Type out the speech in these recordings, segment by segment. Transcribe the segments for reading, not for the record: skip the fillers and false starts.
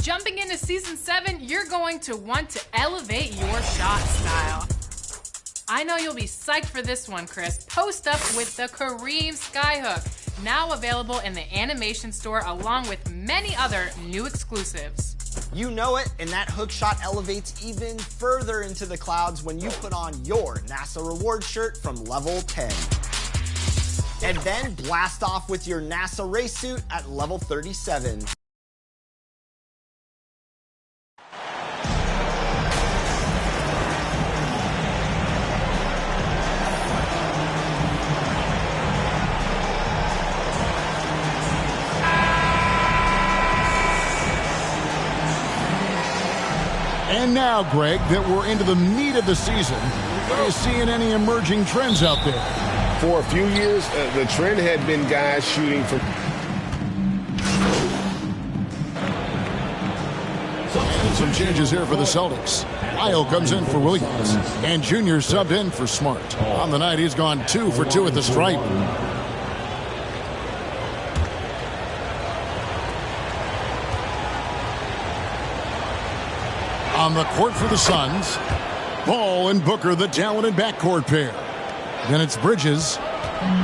Jumping into Season 7, you're going to want to elevate your shot style. I know you'll be psyched for this one, Chris. Post up with the Kareem Skyhook, now available in the animation store along with many other new exclusives. You know it, and that hook shot elevates even further into the clouds when you put on your NASA reward shirt from level 10. And then blast off with your NASA race suit at level 37. And now, Greg, that we're into the meat of the season, are you seeing any emerging trends out there? For a few years, the trend had been guys shooting from... Some changes here for the Celtics. Lyle comes in for Williams, and Junior subbed in for Smart. On the night, he's gone 2 for 2 at the stripe. On the court for the Suns, Ball and Booker, the talented backcourt pair. Then it's Bridges.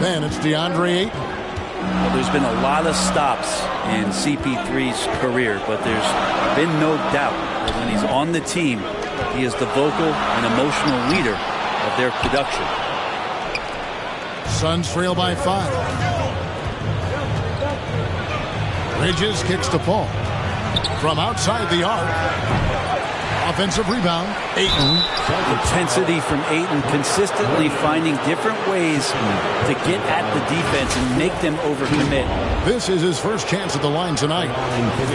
Then it's DeAndre Ayton. Well, there's been a lot of stops in CP3's career, but there's been no doubt that when he's on the team, he is the vocal and emotional leader of their production. Suns trail by 5. Bridges kicks to Paul. From outside the arc. Offensive rebound, Ayton. Intensity from Ayton, consistently finding different ways to get at the defense and make them overcommit. This is his first chance at the line tonight.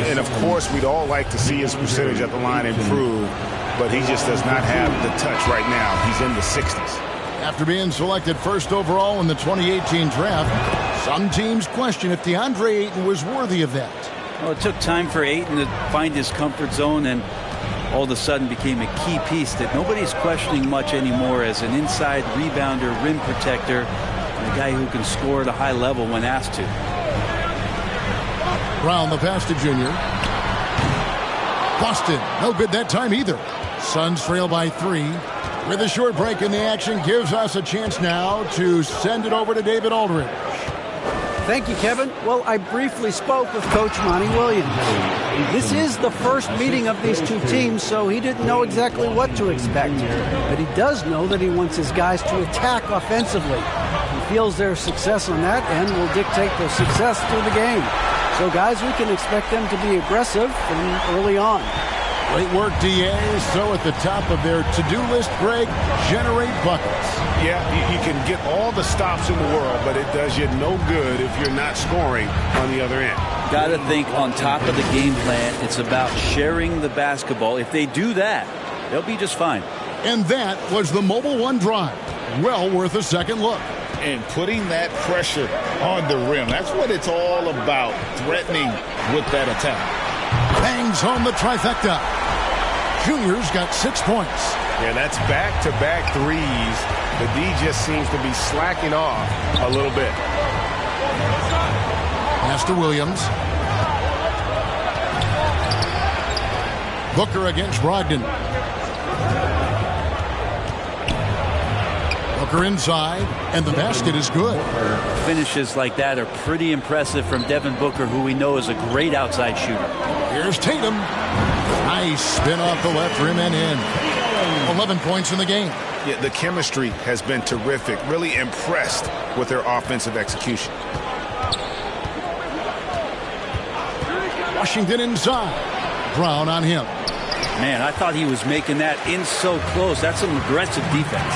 And of course, we'd all like to see his percentage at the line improve, but he just does not have the touch right now. He's in the 60s. After being selected first overall in the 2018 draft, some teams question if DeAndre Ayton was worthy of that. Well, it took time for Ayton to find his comfort zone and all of a sudden became a key piece that nobody's questioning much anymore as an inside rebounder, rim protector, and a guy who can score at a high level when asked to. Brown the pass to Junior. Boston, no good that time either. Suns trail by 3. With a short break in the action gives us a chance now to send it over to David Aldridge. Thank you, Kevin. Well, I briefly spoke with Coach Monty Williams. This is the first meeting of these two teams, so he didn't know exactly what to expect. But he does know that he wants his guys to attack offensively. He feels their success on that end will dictate their success through the game. So, guys, we can expect them to be aggressive from early on. Great work, DA. So at the top of their to-do list, Greg, generate buckets. Yeah, you can get all the stops in the world, but it does you no good if you're not scoring on the other end. Got to think on top of the game plan, it's about sharing the basketball. If they do that, they'll be just fine. And that was the Mobile One drive. Well worth a second look. And putting that pressure on the rim. That's what it's all about, threatening with that attack. Bangs home the trifecta. Junior's got 6 points. Yeah, that's back-to-back threes. The D just seems to be slacking off a little bit. Pass to Williams. Booker against Brogdon. Booker inside, and the basket is good. Finishes like that are pretty impressive from Devin Booker, who we know is a great outside shooter. Here's Tatum. Nice spin off the left rim and in. 11 points in the game. Yeah, the chemistry has been terrific. Really impressed with their offensive execution. Washington inside. Brown on him. Man, I thought he was making that in so close. That's some aggressive defense.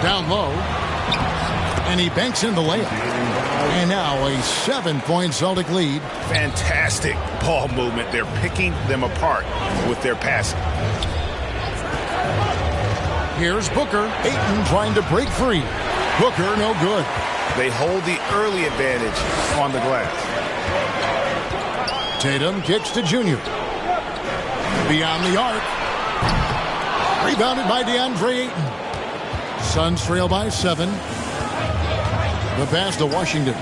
Down low. And he banks in the layup. And now a 7-point Celtic lead. Fantastic ball movement. They're picking them apart with their passing. Here's Booker. Ayton trying to break free. Booker no good. They hold the early advantage on the glass. Tatum kicks to Junior. Beyond the arc. Rebounded by DeAndre Ayton. Suns trail by 7. The pass to Washington.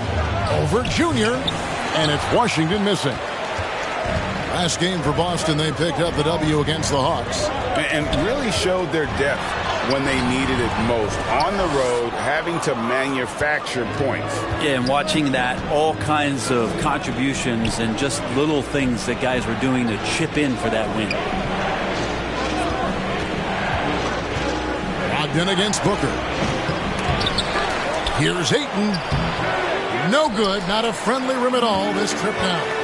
Over Junior. And it's Washington missing. Last game for Boston, they picked up the W against the Hawks. And really showed their depth when they needed it most. On the road, having to manufacture points. Yeah, and watching that, all kinds of contributions and just little things that guys were doing to chip in for that win. Brogdon against Booker. Here's Ayton. No good. Not a friendly rim at all this trip now.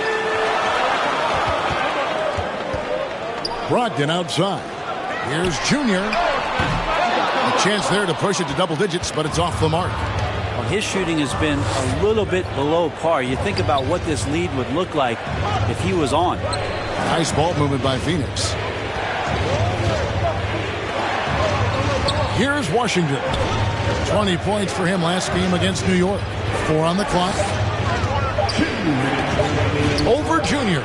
Brogdon outside. Here's Junior. A chance there to push it to double digits, but it's off the mark. Well, his shooting has been a little bit below par. You think about what this lead would look like if he was on. Nice ball movement by Phoenix. Here's Washington. 20 points for him last game against New York. 4 on the clock. Over Junior.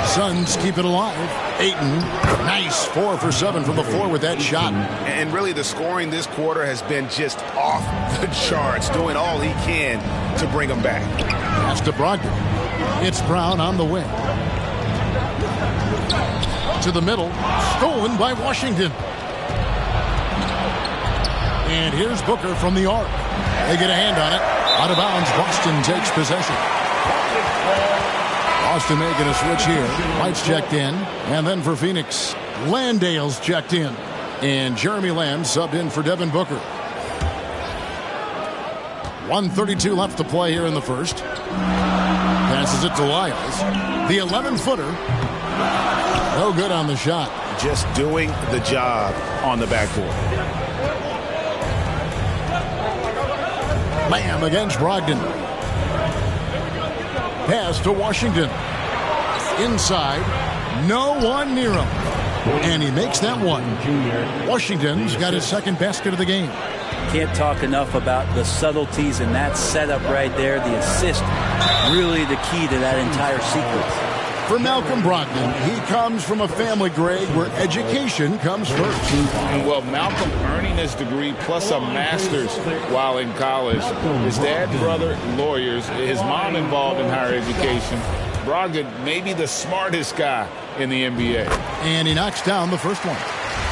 Suns keep it alive. Ayton, nice 4 for 7 from the floor with that shot. And really the scoring this quarter has been just off the charts, doing all he can to bring them back. Pass to Brogdon. It's Brown on the wing. To the middle. Stolen by Washington. And here's Booker from the arc. They get a hand on it. Out of bounds, Boston takes possession. Boston making a switch here. White's checked in. And then for Phoenix, Landale's checked in. And Jeremy Lamb subbed in for Devin Booker. 1:32 left to play here in the first. Passes it to Lyles. The 11-footer. No good on the shot. Just doing the job on the backboard. Lamb against Brogdon. Pass to Washington. Inside. No one near him. And he makes that one. Washington's got his second basket of the game. Can't talk enough about the subtleties in that setup right there. The assist, really the key to that entire sequence. For Malcolm Brogdon, he comes from a family, Greg, where education comes first. Well, Malcolm earning his degree plus a master's while in college. His dad, brother, lawyers. His mom involved in higher education. Brogdon, maybe the smartest guy in the NBA. And he knocks down the first one.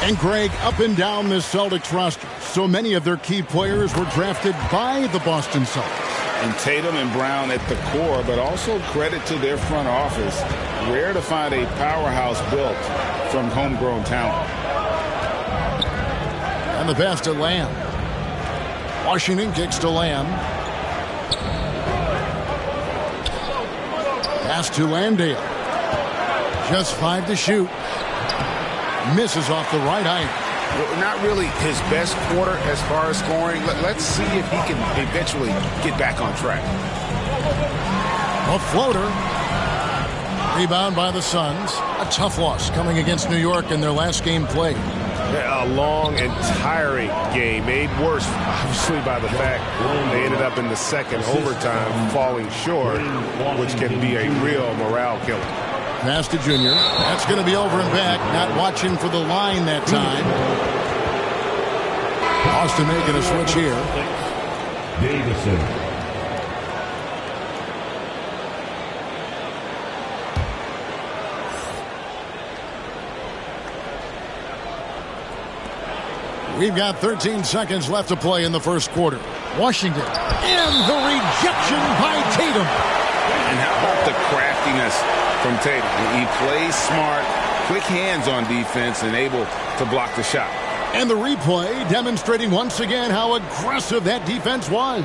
And Greg, up and down this Celtics roster, so many of their key players were drafted by the Boston Celtics. And Tatum and Brown at the core, but also credit to their front office. Rare to find a powerhouse built from homegrown talent. And the pass to Lamb. Washington kicks to Lamb. Pass to Landale. Just 5 to shoot. Misses off the right eye. Well, not really his best quarter as far as scoring. Let's see if he can eventually get back on track. A floater. Rebound by the Suns. A tough loss coming against New York in their last game played. A long and tiring game, made worse, obviously, by the fact they ended up in the second overtime falling short, which can be a real morale killer. Pass to Junior. That's going to be over and back. Not watching for the line that time. Boston making a switch here. Davison. We've got 13 seconds left to play in the first quarter. Washington. And the rejection by Tatum. And how about the craftiness from Tatum? He plays smart, quick hands on defense, and able to block the shot. And the replay demonstrating once again how aggressive that defense was.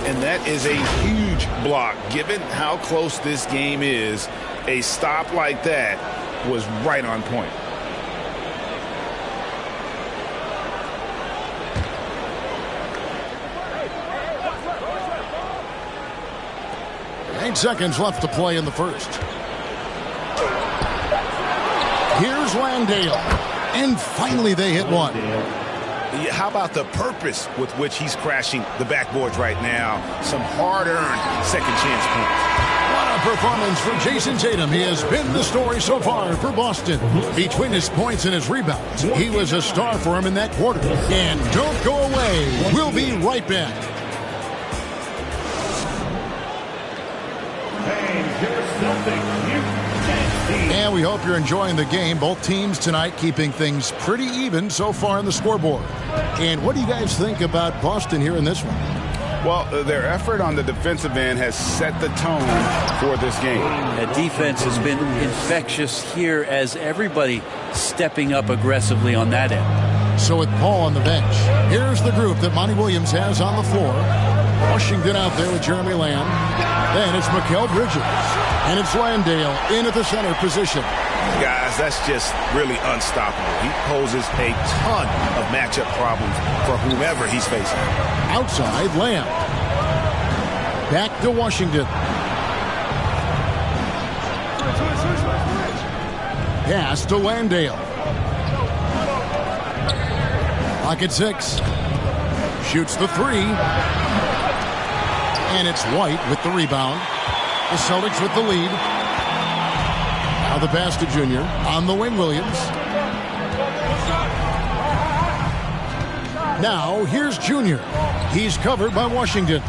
And that is a huge block. Given how close this game is, a stop like that was right on point. 8 seconds left to play in the first. Here's Landale. And finally they hit one. How about the purpose with which he's crashing the backboards right now? Some hard-earned second chance points. What a performance from Jason Tatum. He has been the story so far for Boston. Between his points and his rebounds, he was a star for him in that quarter. And don't go away. We'll be right back. Hey, here's something you And we hope you're enjoying the game. Both teams tonight keeping things pretty even so far on the scoreboard. And what do you guys think about Boston here in this one? Well, their effort on the defensive end has set the tone for this game. The defense has been infectious here as everybody stepping up aggressively on that end. So with Paul on the bench, here's the group that Monty Williams has on the floor. Washington out there with Jeremy Lamb. Then it's Mikal Bridges. And it's Landale in at the center position. Guys, that's just really unstoppable. He poses a ton of matchup problems for whomever he's facing. Outside, Lamb. Back to Washington. Pass to Landale. Clock at 6. Shoots the 3. And it's White with the rebound. The Celtics with the lead. Now the pass to Junior. On the wing, Williams. Now here's Junior. He's covered by Washington.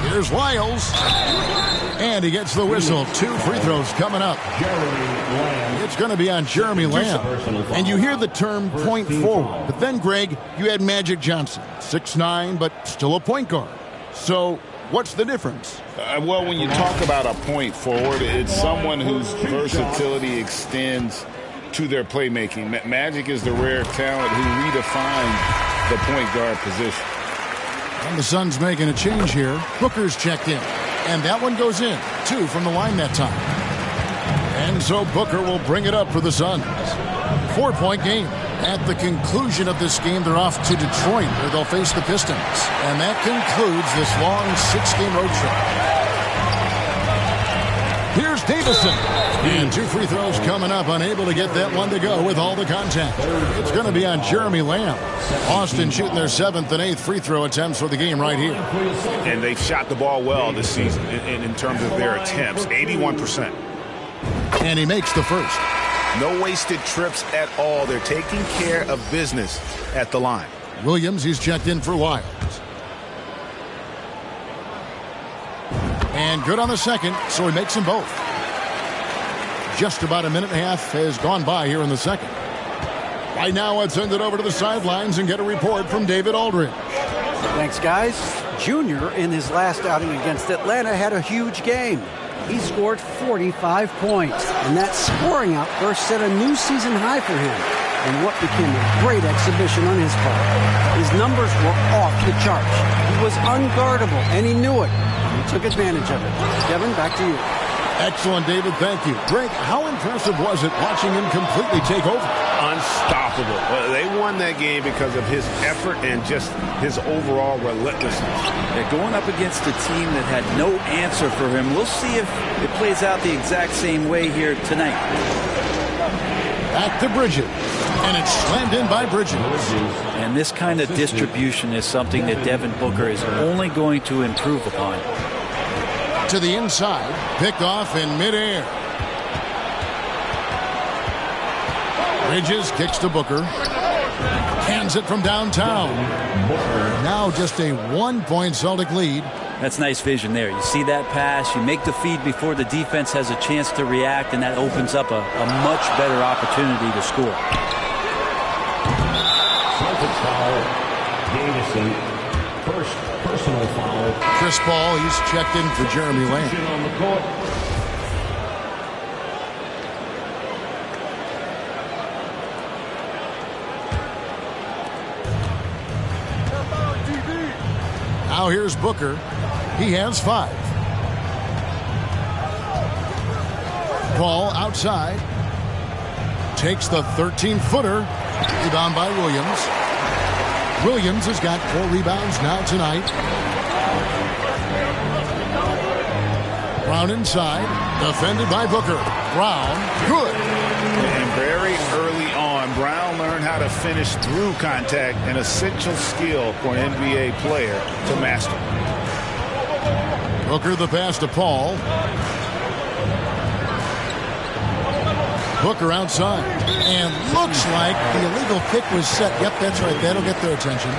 Here's Lyles. And he gets the whistle. 2 free throws coming up. It's going to be on Jeremy Lamb. And you hear the term point forward. But then, Greg, you had Magic Johnson. 6'9", but still a point guard. So what's the difference? Well, when you talk about a point forward, it's someone whose versatility extends to their playmaking. Magic is the rare talent who redefined the point guard position. And the Suns making a change here. Booker's checked in. And that one goes in. 2 from the line that time. And so Booker will bring it up for the Suns. 4-point game. At the conclusion of this game, they're off to Detroit, where they'll face the Pistons. And that concludes this long 6-game road trip. Here's Davison. And 2 free throws coming up, unable to get that one to go with all the contact. It's going to be on Jeremy Lamb. Boston shooting their 7th and 8th free throw attempts for the game right here. And they've shot the ball well this season in terms of their attempts, 81%. And he makes the first. No wasted trips at all. They're taking care of business at the line. Williams, he's checked in for Lyles. And good on the second, so he makes them both. Just about a minute and a half has gone by here in the second. Right now, let's send it over to the sidelines and get a report from David Aldridge. Thanks, guys. Junior, in his last outing against Atlanta, had a huge game. He scored 45 points, and that scoring outburst set a new season high for him in what became a great exhibition on his part. His numbers were off the charts. He was unguardable, and he knew it. He took advantage of it. Kevin, back to you. Excellent, David. Thank you. Greg, how impressive was it watching him completely take over? Unstoppable. They won that game because of his effort and just his overall relentlessness. They're going up against a team that had no answer for him. We'll see if it plays out the exact same way here tonight. Back to Bridges. And it's slammed in by Bridges. And this kind of distribution is something that Devin Booker is only going to improve upon. To the inside, picked off in midair. Bridges kicks to Booker. Hands it from downtown. Now just a 1-point Celtic lead. That's nice vision there. You see that pass, you make the feed before the defense has a chance to react, and that opens up a much better opportunity to score. Celtics foul. Davison. First personal foul. Chris Paul, he's checked in for Jeremy Lamb. On the court. Now here's Booker. He has 5. Paul outside. Takes the 13-footer. Rebound by Williams. Williams has got 4 rebounds now tonight. Brown inside. Defended by Booker. Brown, good. And very early on, Brown learned how to finish through contact, an essential skill for an NBA player to master. Booker the pass to Paul. Booker outside. And looks like the illegal kick was set. Yep, that's right. That'll get their attention.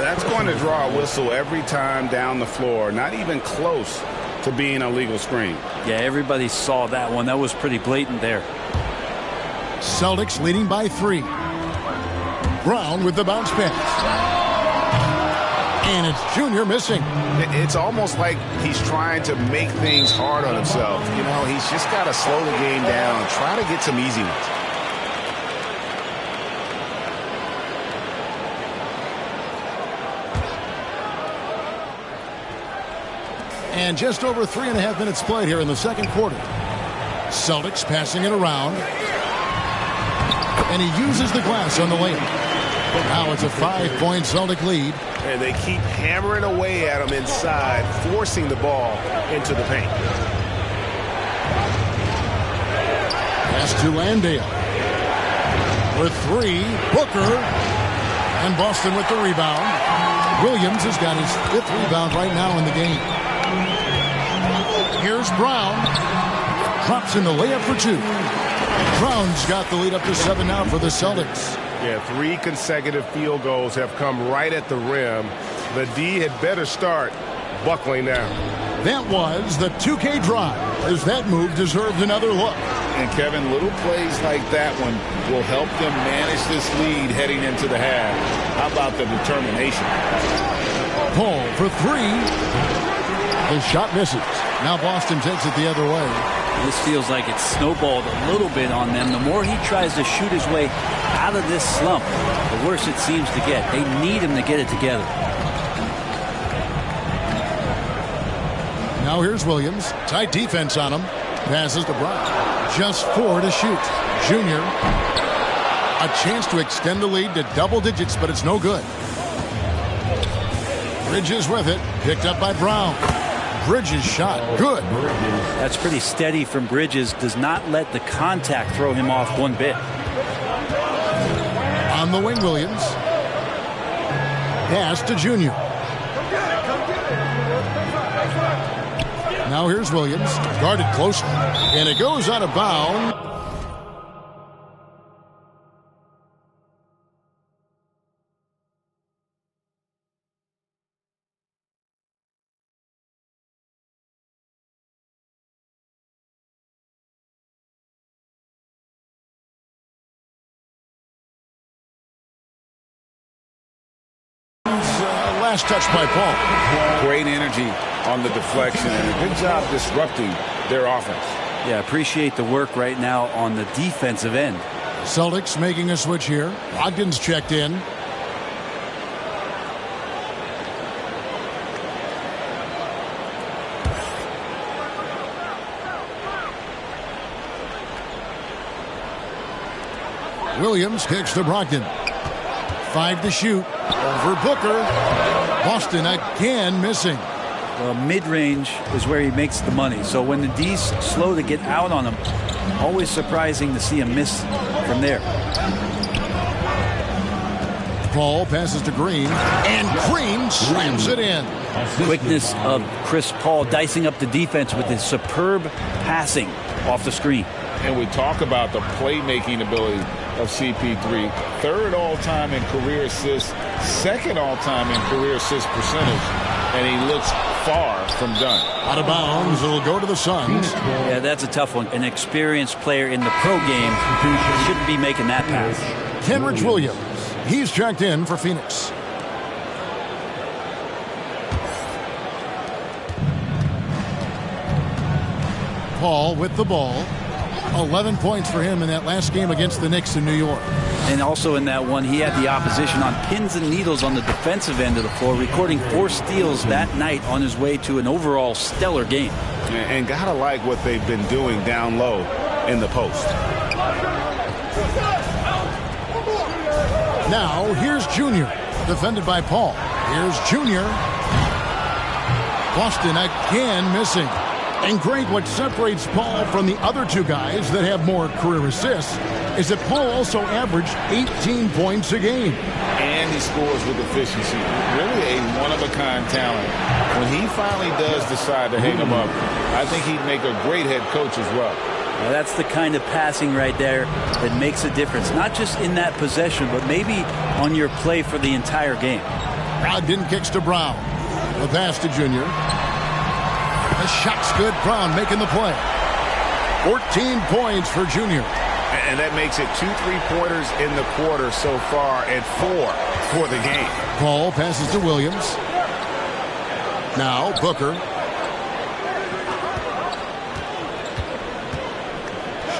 That's going to draw a whistle every time down the floor. Not even close to being a legal screen. Yeah, everybody saw that one. That was pretty blatant there. Celtics leading by 3. Brown with the bounce pass. And it's Junior missing. It's almost like he's trying to make things hard on himself. You know, he's just got to slow the game down, try to get some easy ones. And just over 3.5 minutes played here in the second quarter. Celtics passing it around. And he uses the glass on the layup. Now it's a 5-point Celtic lead. And they keep hammering away at him inside, forcing the ball into the paint. Pass to Landale. With 3, Booker. And Boston with the rebound. Williams has got his 5th rebound right now in the game. Here's Brown. Drops in the layup for 2. Brown's got the lead up to 7 now for the Celtics. Yeah, 3 consecutive field goals have come right at the rim. The D had better start buckling down. That was the 2K drive, as that move deserved another look. And Kevin, little plays like that one will help them manage this lead heading into the half. How about the determination? Paul for 3. The shot misses. Now Boston takes it the other way. This feels like it's snowballed a little bit on them. The more he tries to shoot his way out of this slump, the worse it seems to get. They need him to get it together. Now here's Williams. Tight defense on him. Passes to Brown. Just 4 to shoot. Junior. A chance to extend the lead to double digits, but it's no good. Bridges with it. Picked up by Brown. Bridges shot. Good. That's pretty steady from Bridges. Does not let the contact throw him off one bit. On the wing, Williams. Pass to Junior. Now here's Williams. Guarded closely. And it goes out of bounds. Last touch by Paul. Great energy on the deflection and a good job disrupting their offense. Yeah, appreciate the work right now on the defensive end. Celtics making a switch here. Ogden's checked in. Williams kicks to Brogdon. 5 to shoot. Over Booker. Boston again missing. Well, mid-range is where he makes the money. So when the D's slow to get out on him, always surprising to see him miss from there. Paul passes to Green, and Green slams it in. Quickness of Chris Paul dicing up the defense with his superb passing off the screen. And we talk about the playmaking ability of CP3. 3rd all-time in career assists, 2nd all-time in career assist percentage, and he looks far from done. Out of bounds, it'll go to the Suns. Yeah, that's a tough one. An experienced player in the pro game shouldn't be making that pass. Kenrich Williams, he's checked in for Phoenix. Paul with the ball. 11 points for him in that last game against the Knicks in New York. And also in that one, he had the opposition on pins and needles on the defensive end of the floor, recording 4 steals that night on his way to an overall stellar game. And gotta like what they've been doing down low in the post. Now, here's Junior, defended by Paul. Here's Junior. Boston again missing. And Greg, what separates Paul from the other 2 guys that have more career assists is that Paul also averaged 18 points a game. And he scores with efficiency. Really a one-of-a-kind talent. When he finally does decide to hang him up, I think he'd make a great head coach as well. Now that's the kind of passing right there that makes a difference. Not just in that possession, but maybe on your play for the entire game. Brogdon kicks to Brown. The pass to Junior. The shot's good. Brown making the play. 14 points for Junior. And that makes it 2 3-pointers in the quarter so far and 4 for the game. Paul passes to Williams. Now Booker.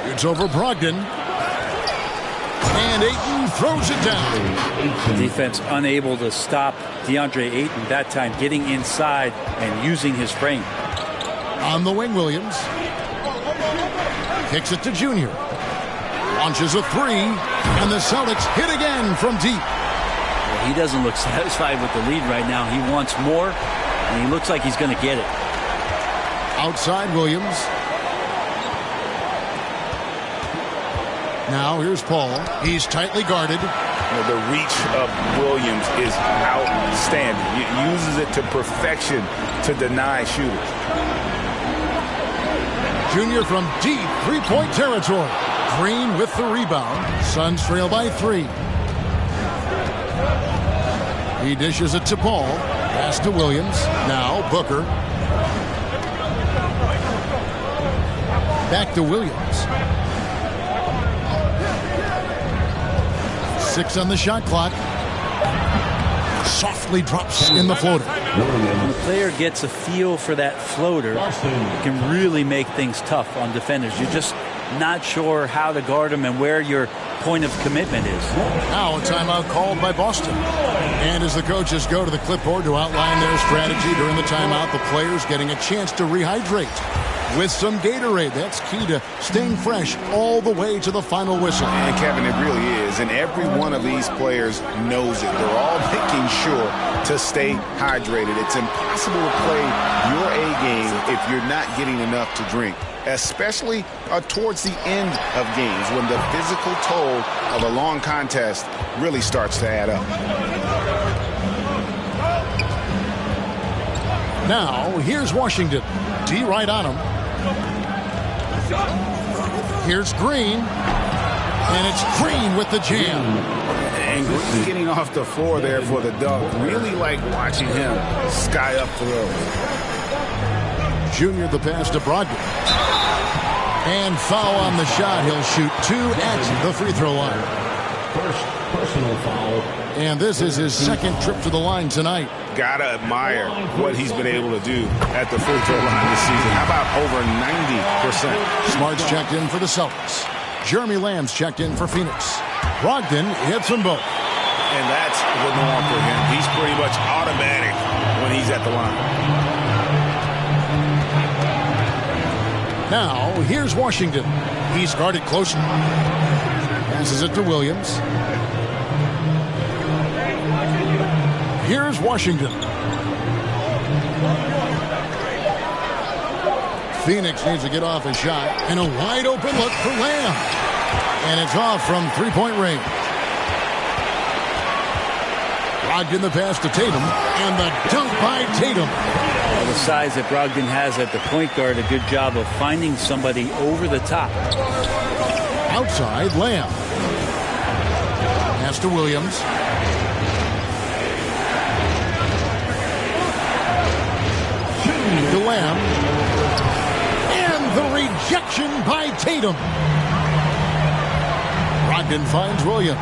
Shoots over Brogdon. And Ayton throws it down. Defense unable to stop DeAndre Ayton that time, getting inside and using his frame. On the wing, Williams. Kicks it to Junior. Launches a three, and the Celtics hit again from deep. Well, he doesn't look satisfied with the lead right now. He wants more, and he looks like he's going to get it. Outside Williams. Now here's Paul. He's tightly guarded. The reach of Williams is outstanding. He uses it to perfection to deny shooters. Junior from deep three-point territory. Green with the rebound. Suns trail by 3. He dishes it to Paul. Pass to Williams. Now Booker. Back to Williams. 6 on the shot clock. Softly drops in the floater. When a player gets a feel for that floater, it can really make things tough on defenders. You're just not sure how to guard them and where your point of commitment is. Now a timeout called by Boston. And as the coaches go to the clipboard to outline their strategy during the timeout, the players getting a chance to rehydrate with some Gatorade. That's key to staying fresh all the way to the final whistle. And Kevin, it really is. And every one of these players knows it. They're all making sure to stay hydrated. It's impossible to play your A game if you're not getting enough to drink, especially towards the end of games when the physical toll of a long contest really starts to add up. Now, here's Washington. D right on him. Here's Green. And it's Green with the jam. And Green getting off the floor there for the dunk. Really like watching him sky up throws. Junior the pass to Brogdon. And foul on the shot. He'll shoot 2 at the free throw line. First personal foul. And this is his second trip to the line tonight. Gotta admire what he's been able to do at the free throw line this season. How about over 90%? Smart's checked in for the Celtics. Jeremy Lamb's checked in for Phoenix. Brogdon hits them both. And that's the norm for him. He's pretty much automatic when he's at the line. Now, here's Washington. He's guarded closely. Passes it to Williams. Here's Washington. Phoenix needs to get off a shot. And a wide open look for Lamb. And it's off from three-point range. Brogdon the pass to Tatum. And the dunk by Tatum. Well, the size that Brogdon has at the point guard, a good job of finding somebody over the top. Outside, Lamb. Pass to Williams. To Lamb. And the rejection by Tatum. Brogdon finds Williams.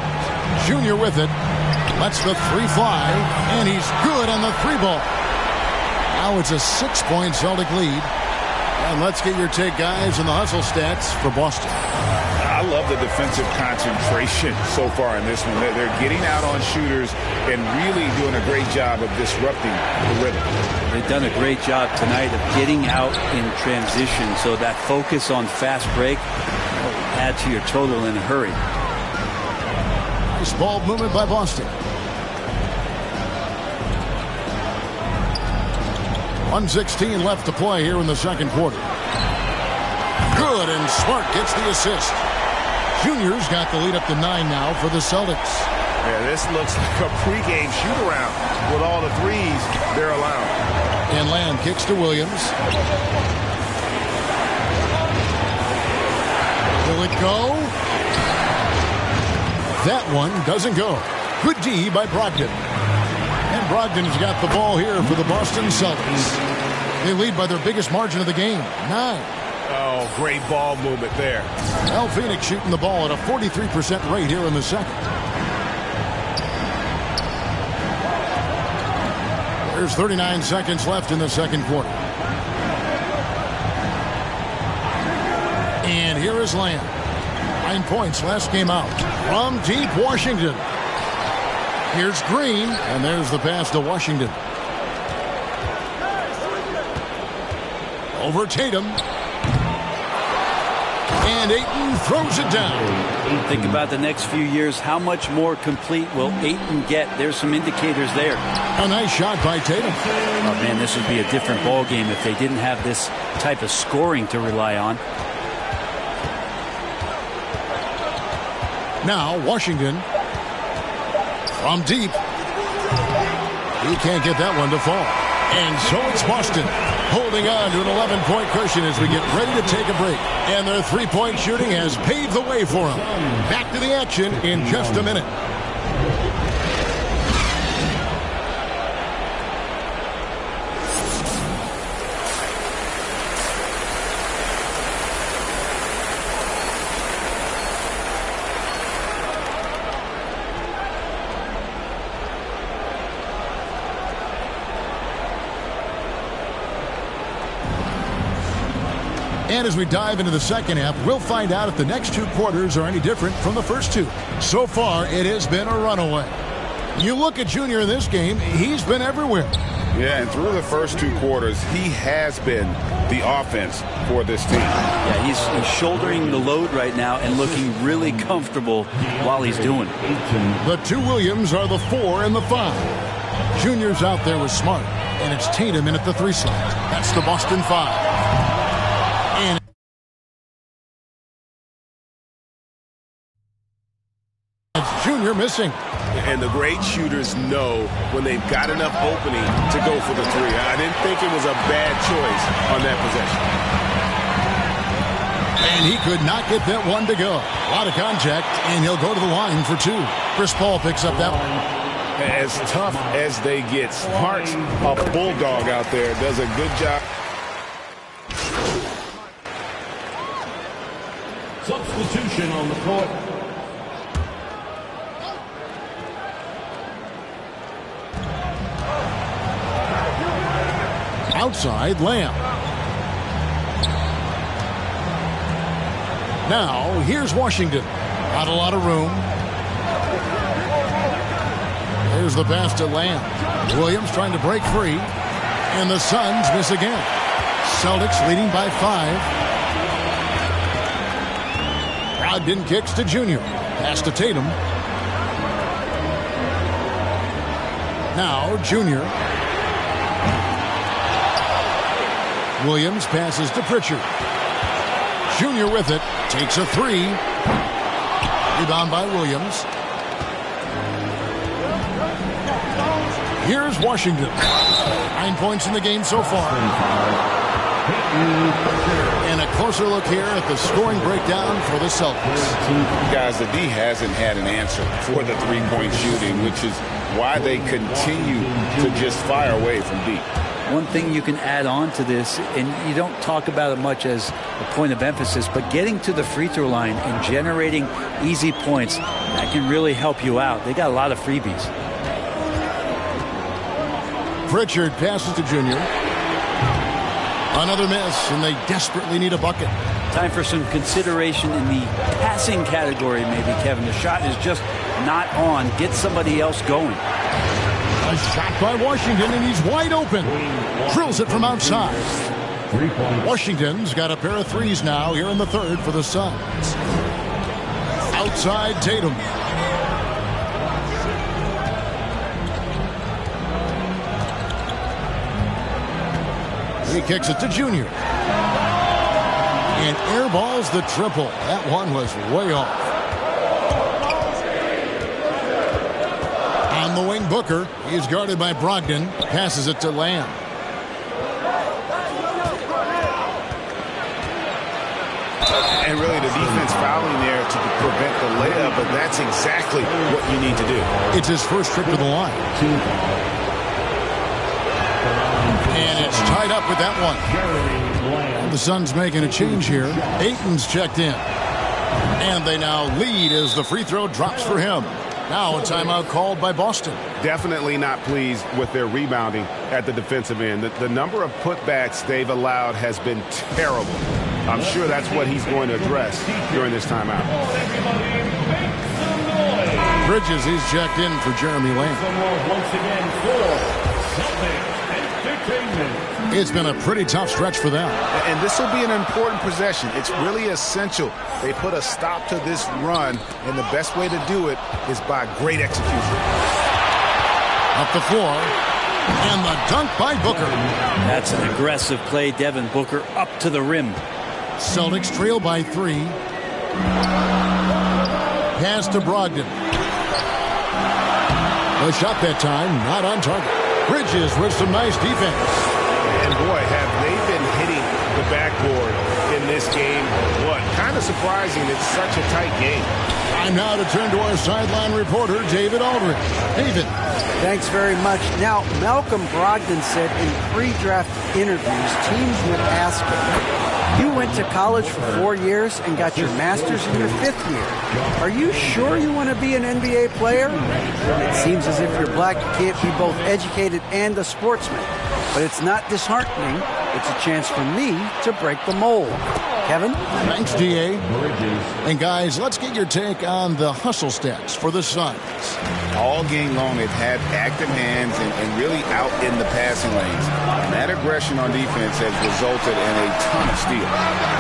Junior with it. Lets the three fly. And he's good on the three ball. Now it's a 6-point Celtic lead. And let's get your take, guys, in the hustle stats for Boston. I love the defensive concentration so far in this one. They're getting out on shooters and really doing a great job of disrupting the rhythm. They've done a great job tonight of getting out in transition, so that focus on fast break will add to your total in a hurry. Nice ball movement by Boston. 1:16 left to play here in the second quarter. Good, and Smart gets the assist. Junior's got the lead up to 9 now for the Celtics. Yeah, this looks like a pregame shoot-around with all the threes they're allowed. And Lamb kicks to Williams. Will it go? That one doesn't go. Good D by Brogdon. And Brogdon's got the ball here for the Boston Celtics. They lead by their biggest margin of the game, 9. Oh, great ball movement there. Al Phoenix shooting the ball at a 43% rate here in the second. There's 39 seconds left in the second quarter. And here is Lamb. 9 points last game out. From deep Washington. Here's Green, and there's the pass to Washington. Over Tatum. And Ayton throws it down. Think about the next few years. How much more complete will Ayton get? There's some indicators there. A nice shot by Tatum. Oh, man, this would be a different ball game if they didn't have this type of scoring to rely on. Now, Washington. From deep. He can't get that one to fall. And so it's Boston holding on to an 11-point cushion as we get ready to take a break. And their three-point shooting has paved the way for them. Back to the action in just a minute. And as we dive into the second half, we'll find out if the next 2 quarters are any different from the first 2. So far, it has been a runaway. You look at Junior in this game, he's been everywhere. Yeah, and through the first 2 quarters, he has been the offense for this team. Yeah, he's shouldering the load right now and looking really comfortable while he's doing it. The 2 Williams are the 4 and the 5. Junior's out there with Smart, and it's Tatum in at the 3 slot. That's the Boston 5. And it's Junior missing. And the great shooters know when they've got enough opening to go for the 3. I didn't think it was a bad choice on that possession. And he could not get that one to go. A lot of contact, and he'll go to the line for 2. Chris Paul picks up that one. As tough as they get, Smart, a bulldog out there, does a good job. Substitution on the court. Outside, Lamb. Now, here's Washington. Not a lot of room. There's the pass to Lamb. Williams trying to break free. And the Suns miss again. Celtics leading by 5. Brogdon kicks to Junior. Pass to Tatum. Now Junior. Williams passes to Pritchard. Junior with it. Takes a 3. Rebound by Williams. Here's Washington. 9 points in the game so far. And a closer look here at the scoring breakdown for the Celtics. Guys, the D hasn't had an answer for the 3-point shooting, which is why they continue to just fire away from deep. One thing you can add on to this, and you don't talk about it much as a point of emphasis, but getting to the free throw line and generating easy points, that can really help you out. They got a lot of freebies. Pritchard passes to Junior. Another miss, and they desperately need a bucket. Time for some consideration in the passing category, maybe, Kevin. The shot is just not on. Get somebody else going. A shot by Washington, and he's wide open. Drills it from outside. Washington's got a pair of 3s now here in the third for the Suns. Outside Tatum. He kicks it to Junior. And airballs the triple. That one was way off. On the wing, Booker. He's guarded by Brogdon. Passes it to Lamb. And really the defense fouling there to prevent the layup, but that's exactly what you need to do. It's his first trip to the line. And it's tied up with that one. And the Suns making a change here. Ayton's checked in. And they now lead as the free throw drops for him. Now a timeout called by Boston. Definitely not pleased with their rebounding at the defensive end. The number of putbacks they've allowed has been terrible. I'm sure that's what he's going to address during this timeout. Bridges, he's checked in for Jeremy Lamb. Once again for Celtics Entertainment. It's been a pretty tough stretch for them. And this will be an important possession. It's really essential. They put a stop to this run, and the best way to do it is by great execution. Up the floor, and the dunk by Booker. That's an aggressive play. Devin Booker up to the rim. Celtics trail by 3. Pass to Brogdon. The shot that time, not on target. Bridges with some nice defense. And boy, have they been hitting the backboard in this game. What? Kind of surprising. It's such a tight game. Time now to turn to our sideline reporter, David Aldridge. David. Thanks very much. Now, Malcolm Brogdon said in pre-draft interviews, teams would ask him, you went to college for 4 years and got your master's in your 5th year. Are you sure you want to be an NBA player? It seems as if you're black, you can't be both educated and a sportsman. But it's not disheartening. It's a chance for me to break the mold. Kevin? Thanks, D.A. And guys, let's get your take on the hustle stats for the Suns. All game long, they've had active hands and really out in the passing lanes. And that aggression on defense has resulted in a ton of steals.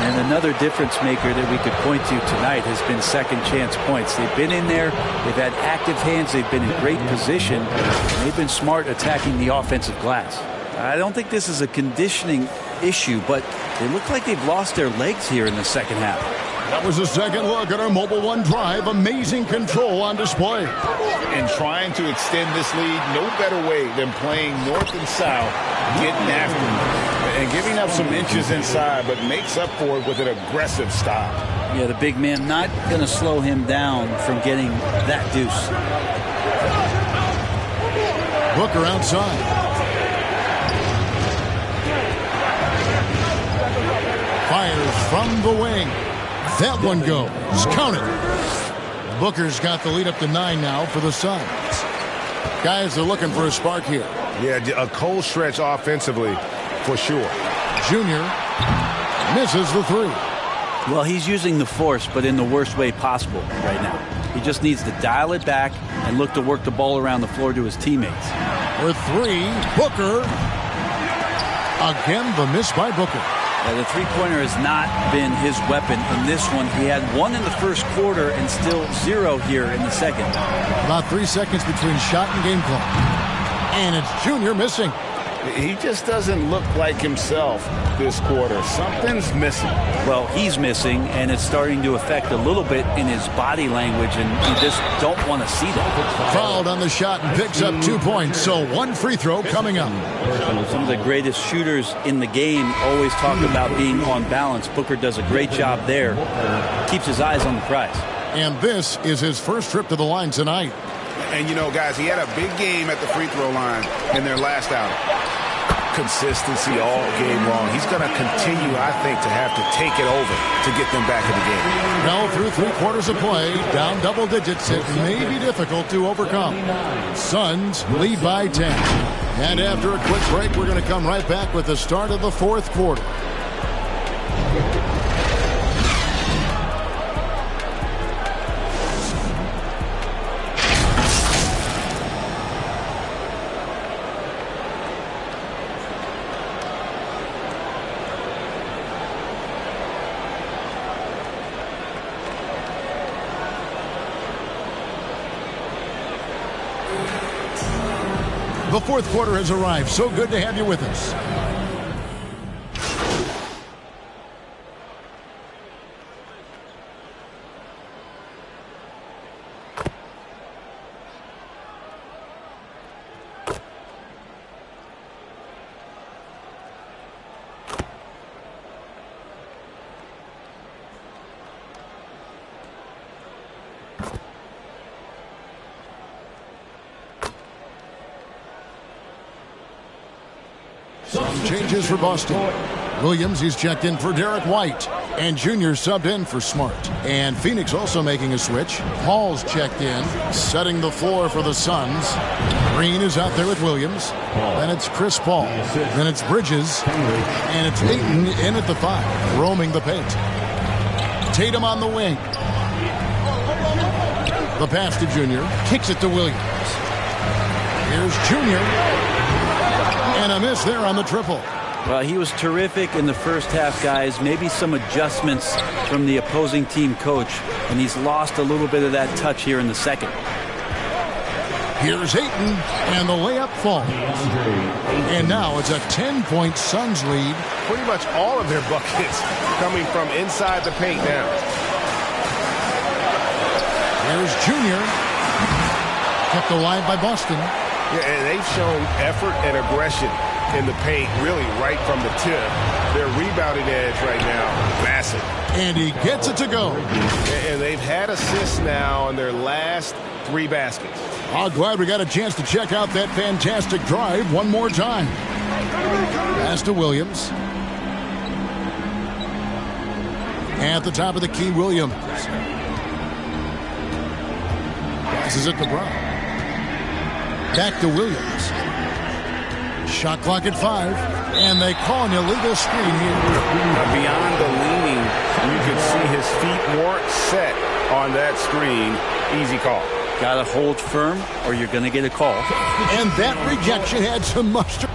And another difference maker that we could point to tonight has been second chance points. They've been in there. They've had active hands. They've been in great position. And they've been smart attacking the offensive glass. I don't think this is a conditioning issue, but they look like they've lost their legs here in the second half. That was a second look at our Mobile One drive. Amazing control on display. And trying to extend this lead, no better way than playing north and south, getting after them, and giving up some inches inside, but makes up for it with an aggressive stop. Yeah, the big man not going to slow him down from getting that deuce. Booker outside. Fires from the wing. That one goes. Count it. Booker's got the lead up to 9 now for the Suns. Guys, they're looking for a spark here. Yeah, a cold stretch offensively for sure. Junior misses the 3. Well, he's using the force, but in the worst way possible right now. He just needs to dial it back and look to work the ball around the floor to his teammates. For 3, Booker. Again, the miss by Booker. The three-pointer has not been his weapon in this one. He had 1 in the first quarter and still 0 here in the second. About 3 seconds between shot and game clock. And it's Junior missing. He just doesn't look like himself this quarter. Something's missing. Well, he's missing, and it's starting to affect a little bit in his body language, and you just don't want to see that. Fouled on the shot and picks up 2 points, so 1 free throw coming up. Some of the greatest shooters in the game always talk about being on balance. Booker does a great job there. Keeps his eyes on the prize. And this is his first trip to the line tonight. And, you know, guys, he had a big game at the free throw line in their last outing. Consistency all game long. He's going to continue, I think, to have to take it over to get them back in the game. Now through 3 quarters of play, down double digits, it may be difficult to overcome. Suns lead by 10. And after a quick break, we're going to come right back with the start of the 4th quarter. The 4th quarter has arrived. So good to have you with us. Some changes for Boston. Williams, he's checked in for Derek White. And Junior subbed in for Smart. And Phoenix also making a switch. Paul's checked in, setting the floor for the Suns. Green is out there with Williams. Then it's Chris Paul. Then it's Bridges. And it's Ayton in at the 5, roaming the paint. Tatum on the wing. The pass to Junior. Kicks it to Williams. Here's Junior. And a miss there on the triple. Well, he was terrific in the first half, guys. Maybe some adjustments from the opposing team coach, and he's lost a little bit of that touch here in the second. Here's Ayton, and the layup falls. And now it's a 10-point Suns lead. Pretty much all of their buckets coming from inside the paint now. There's Junior. Kept alive by Boston. Yeah, and they've shown effort and aggression in the paint, really right from the tip. Their rebounding edge right now, massive. And he gets it to go. And they've had assists now on their last 3 baskets. I'm glad we got a chance to check out that fantastic drive one more time. Pass to Williams. At the top of the key, Williams. Passes it to Brown. Back to Williams. Shot clock at 5, and they call an illegal screen here. Beyond the leaning, you can see his feet weren't set on that screen. Easy call. Got to hold firm, or you're going to get a call. And that rejection had some mustard.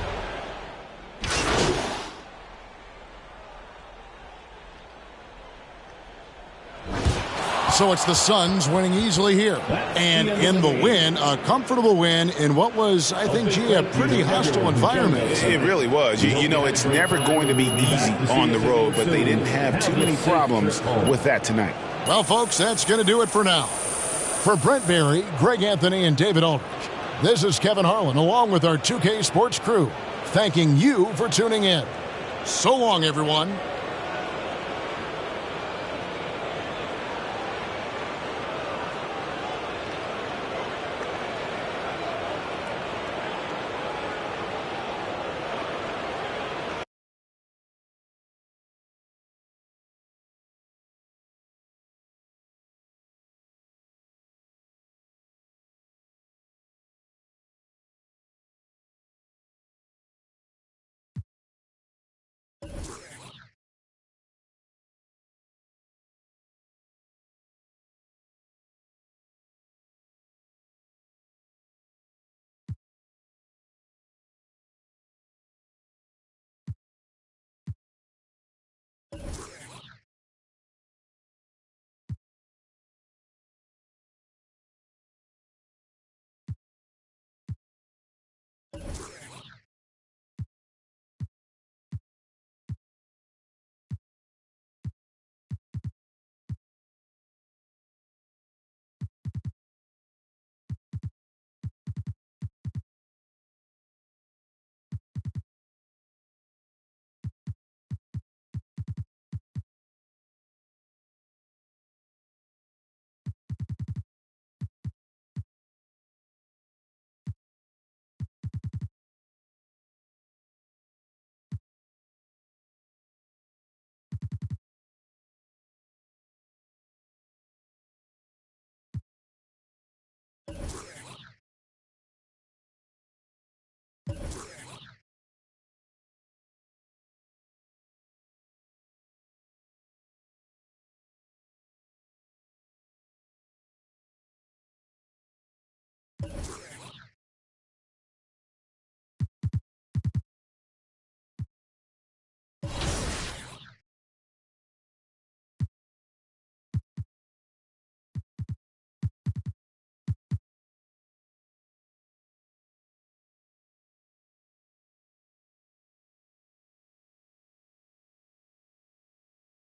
So it's the Suns winning easily here. And in the win, a comfortable win in what was, I think, a pretty hostile environment. It really was. You know, it's never going to be easy on the road, but they didn't have too many problems with that tonight. Well, folks, that's going to do it for now. For Brent Berry, Greg Anthony, and David Aldrich, this is Kevin Harlan, along with our 2K Sports crew, thanking you for tuning in. So long, everyone.